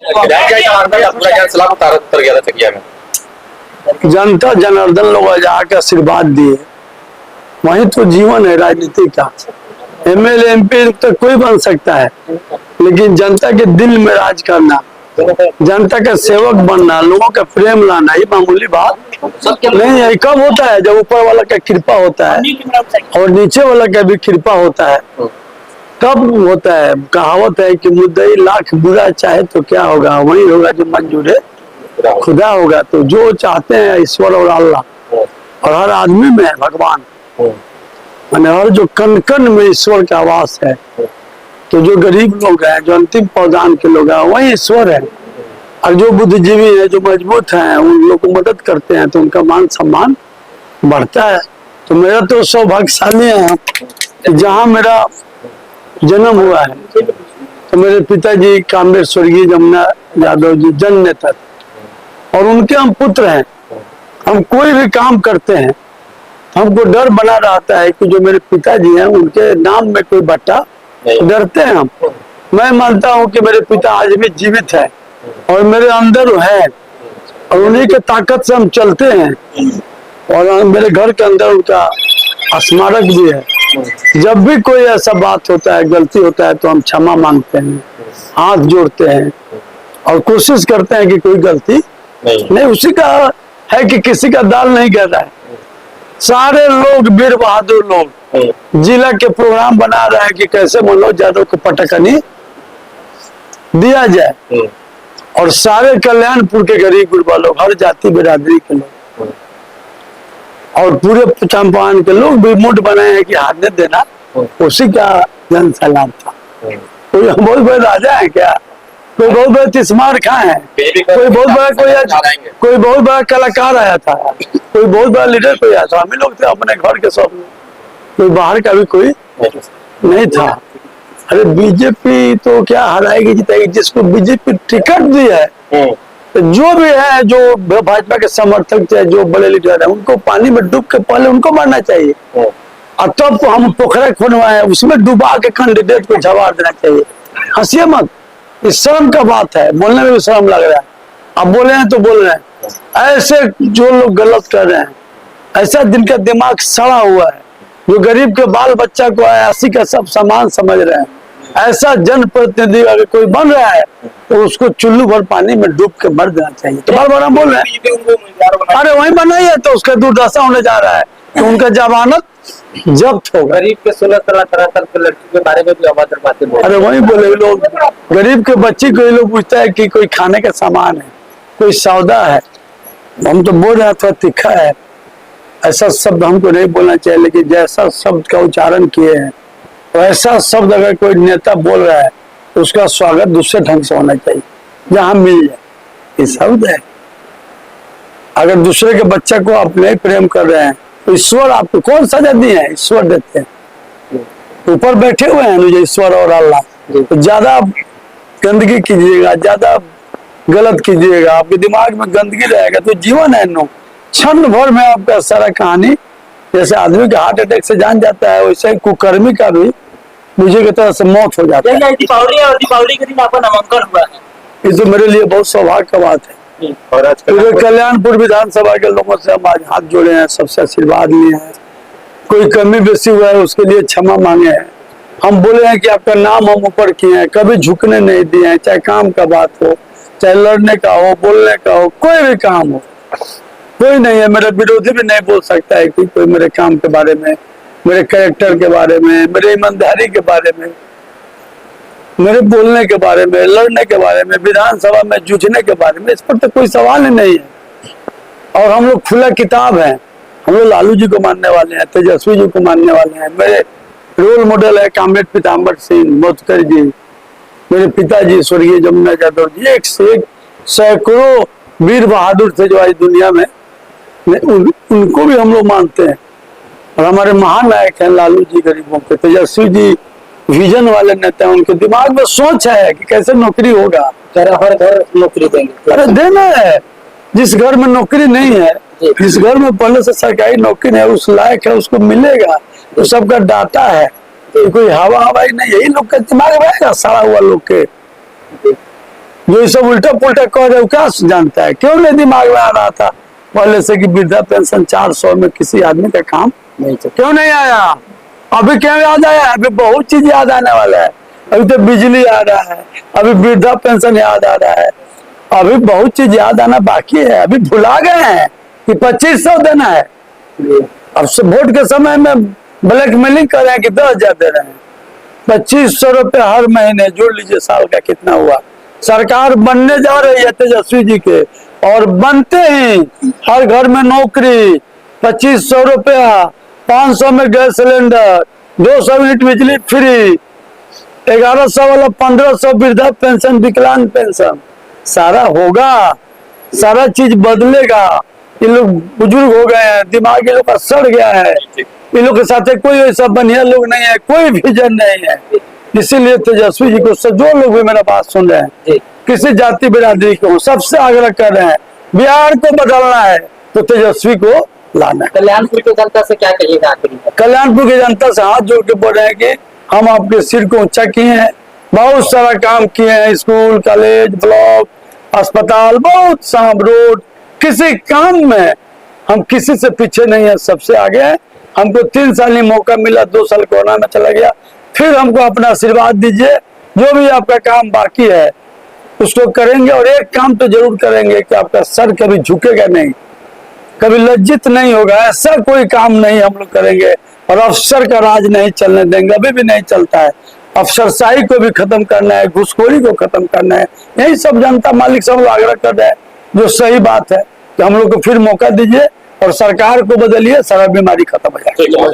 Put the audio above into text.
जनता जनार्दन लोग जाके आशीर्वाद दिए, वही तो जीवन है राजनीति का। एमएलए एमपी तक कोई बन सकता है, लेकिन जनता के दिल में राज करना, जनता का सेवक बनना, लोगों का प्रेम लाना, ये मामूली बात नहीं है। कब होता है? जब ऊपर वाला का कृपा होता है और नीचे वाला का भी कृपा होता है, तब होता है। कहावत है कि मुद्दई लाख बुरा चाहे तो क्या होगा, वही होगा जो मंजूर है खुदा होगा। तो जो चाहते हैं ईश्वर और अल्लाह, और हर आदमी में है भगवान, मैंने हर जो कण कण में ईश्वर का आवास है। तो जो गरीब लोग हैं, जो अंतिम पौधान के लोग हैं, वही ईश्वर है। और जो बुद्धिजीवी है, जो मजबूत हैं, उन लोग को मदद करते हैं तो उनका मान सम्मान बढ़ता है। तो मेरा तो सौभाग्यशाली है जहाँ मेरा जन्म हुआ है। तो मेरे पिताजी कामरेज स्वर्गीय जमुना यादव जी जन नेता, और उनके हम पुत्र हैं। हम कोई भी काम करते हैं, हमको डर बना रहता है कि जो मेरे पिताजी हैं उनके नाम में कोई बट्टा, डरते हैं हम। मैं मानता हूं कि मेरे पिता आज भी जीवित है और मेरे अंदर है, और उन्हीं के ताकत से हम चलते हैं। और मेरे घर के अंदर उनका स्मारक भी है। जब भी कोई ऐसा बात होता है, गलती होता है, तो हम क्षमा मांगते हैं, हाथ जोड़ते हैं और कोशिश करते हैं कि कोई गलती नहीं। उसी का है कि किसी का दाल नहीं गिर रहा है। सारे लोग वीर बहादुर लोग जिला के प्रोग्राम बना रहे हैं कि कैसे मनोज यादव को पटकनी दिया जाए, और सारे कल्याणपुर के गरीब गुरबा लोग, हर जाति बिरादरी के लोग और पूरे चंपारण के लोग भी मुठ बनाए हैं कि हाथ नहीं देना। उसी का जन सैलाब था। कोई बहुत बड़े राजा है क्या? कोई बहुत बड़े तिस्मार खां है, कोई बहुत बड़ा कोई बहुत बड़ा कलाकार आया था, कोई बहुत बड़ा लीडर कोई आया था। हम ही लोग थे अपने घर के सब, कोई बाहर का भी कोई नहीं था। अरे बीजेपी तो क्या हराएगी जिताएगी, जिसको बीजेपी टिकट दी है, तो जो भी है, जो भाजपा के समर्थक थे, जो बड़े लीडर है, उनको पानी में डूब के पहले उनको मारना चाहिए, और तब तो हम पोखरा खुनवाए उसमें डुबा के कैंडिडेट को जवाब देना चाहिए। हंसिए मत, इस शर्म का बात है, बोलने में भी शर्म लग रहा है। अब बोले हैं तो बोल रहे हैं। ऐसे जो लोग गलत कर रहे हैं, ऐसा जिनका दिमाग सड़ा हुआ है, जो गरीब के बाल बच्चा को ऐसी का सब सामान समझ रहे हैं, ऐसा जनप्रतिनिधि अगर कोई बन रहा है तो उसको चुल्लू भर पानी में डूब के मर देना चाहिए। तो बार बार हम बोल रहे हैं, अरे वही बनाई है तो उसका दुर्दशा होने जा रहा है, तो उनका जमानत जब्त होगा। गरीब के 16-17 साल के लड़की के बारे में भी अभद्र बातें बोल रहे हैं। अरे वही बोले लोग, गरीब के बच्चे को ये लोग पूछता है कि कोई खाने का सामान है, कोई सौदा है। हम तो बोल रहे हैं थोड़ा तीखा है, ऐसा शब्द हमको नहीं बोलना चाहिए, लेकिन जैसा शब्द का उच्चारण किए हैं, तो ऐसा शब्द अगर कोई नेता बोल रहा है तो उसका स्वागत दूसरे ढंग से होना चाहिए, जहां मिल जाए। ये शब्द है, अगर दूसरे के बच्चे को आप नहीं प्रेम कर रहे हैं तो ईश्वर आपको कौन सजा दिए है? ईश्वर देते हैं, ऊपर बैठे हुए हैं जो ईश्वर और अल्लाह। तो ज्यादा गंदगी कीजिएगा, ज्यादा गलत कीजिएगा, आपके दिमाग में गंदगी रहेगा तो जीवन है नो, क्षण भर में आपका सारा कहानी, जैसे आदमी का हार्ट अटैक से जान जाता है, वैसे ही कुकर्मी का भी मुझे की तरह से मौत हो जाता है। दीपावली के दिन आपका नामांकन हुआ है, ये तो मेरे लिए बहुत सौभाग्य का बात है। और पूरे कल्याणपुर विधानसभा के लोगों से हम आज हाथ जोड़े हैं, सबसे आशीर्वाद लिए हैं। कोई कमी बेसी हुआ है उसके लिए क्षमा मांगे हैं। हम बोले हैं कि आपका नाम हम ऊपर किए हैं, कभी झुकने नहीं दिए हैं, चाहे काम का बात हो, चाहे लड़ने का हो, बोलने का हो, कोई भी काम हो। कोई नहीं है, मेरा विरोधी भी नहीं बोल सकता है कि कोई मेरे काम के बारे में, मेरे कैरेक्टर के बारे में, मेरे ईमानदारी के बारे में, मेरे बोलने के बारे में, लड़ने के बारे में, विधानसभा में जूझने के बारे में, इस पर तो कोई सवाल ही नहीं है। और हम लोग खुला किताब हैं, हम लोग लालू जी को मानने वाले हैं, तेजस्वी जी को मानने वाले हैं। मेरे रोल मॉडल है कामरेज पीताम्बर सिंह मोतकर जी, मेरे पिताजी स्वर्गीय जमुना यादव जी, एक से एक सैकड़ों वीर बहादुर थे जो आज दुनिया में, उनको भी हम लोग मानते हैं। और हमारे महानायक हैं लालू जी गरीबों के, तेजस्वी जी विजन वाले नेता, उनके दिमाग में सोच है कि कैसे नौकरी होगा, हर घर नौकरी देंगे। अरे देना है। जिस घर में नौकरी नहीं है, जिस घर में पहले से सरकारी नौकरी है, उस लायक है, उसको मिलेगा। तो सबका डाटा है, कोई हवा हवाई नहीं, यही लोग का दिमाग रहेगा, सारा हुआ लोग के। जो ये सब उल्टा पुल्टा कह रहे हो क्या जानता है? क्यों नहीं दिमाग में आ रहा था पहले से कि वृद्धा पेंशन 400 में किसी आदमी का काम नहीं था? क्यों नहीं आया? अभी क्यों याद आया? अभी बहुत चीज याद आने वाला है। अभी तो बिजली आ रहा है, अभी वृद्धा पेंशन याद आ रहा है, अभी बहुत चीज याद आना बाकी है। अभी भुला गए हैं कि 2500 देना है। अब से वोट के समय में ब्लैकमेलिंग कर रहे हैं कि 10,000 दे रहे हैं। 2500 रुपये हर महीने जोड़ लीजिए, साल का कितना हुआ? सरकार बनने जा रही है तेजस्वी जी के, और बनते ही हर घर में नौकरी, 2500 रुपया, 500 में गैस सिलेंडर, 200 यूनिट बिजली फ्री, 1100 वाला 1500 वृद्धा पेंशन, विकलांग पेंशन, सारा होगा, सारा चीज बदलेगा। ये लोग बुजुर्ग हो गए हैं, दिमाग ये लोग का सड़ गया है, ये लोग के साथ कोई ऐसा बढ़िया लोग नहीं है, कोई विजन नहीं है। इसीलिए तेजस्वी जी को जो लोग भी मेरा बात सुन रहे हैं, किसी जाति बिरादरी को, सबसे आग्रह कर रहे हैं, बिहार को बदलना है तो तेजस्वी को लाना है। कल्याणपुर की जनता से क्या कहिएगा आखिरी? कल्याणपुर की जनता से हाथ जोड़ के बोल रहे हैं कि हम आपके सिर को ऊंचा किए हैं, बहुत सारा काम किए हैं, स्कूल, कॉलेज, ब्लॉक, अस्पताल, बहुत सारा रोड, किसी काम में हम किसी से पीछे नहीं है, सबसे आगे है। हमको 3 साल ही मौका मिला, 2 साल कोरोना में चला गया, फिर हमको अपना आशीर्वाद दीजिए। जो भी आपका काम बाकी है उसको करेंगे, और एक काम तो जरूर करेंगे कि आपका सर कभी झुकेगा नहीं, कभी लज्जित नहीं होगा। ऐसा कोई काम नहीं हम लोग करेंगे, और अफसर का राज नहीं चलने देंगे, अभी भी नहीं चलता है। अफसरशाही को भी खत्म करना है, घुसखोरी को खत्म करना है। यही सब जनता मालिक सब लोग आग्रह कर रहे हैं, जो सही बात है कि हम लोग को फिर मौका दीजिए और सरकार को बदलिए, सारा बीमारी खत्म हो जाए।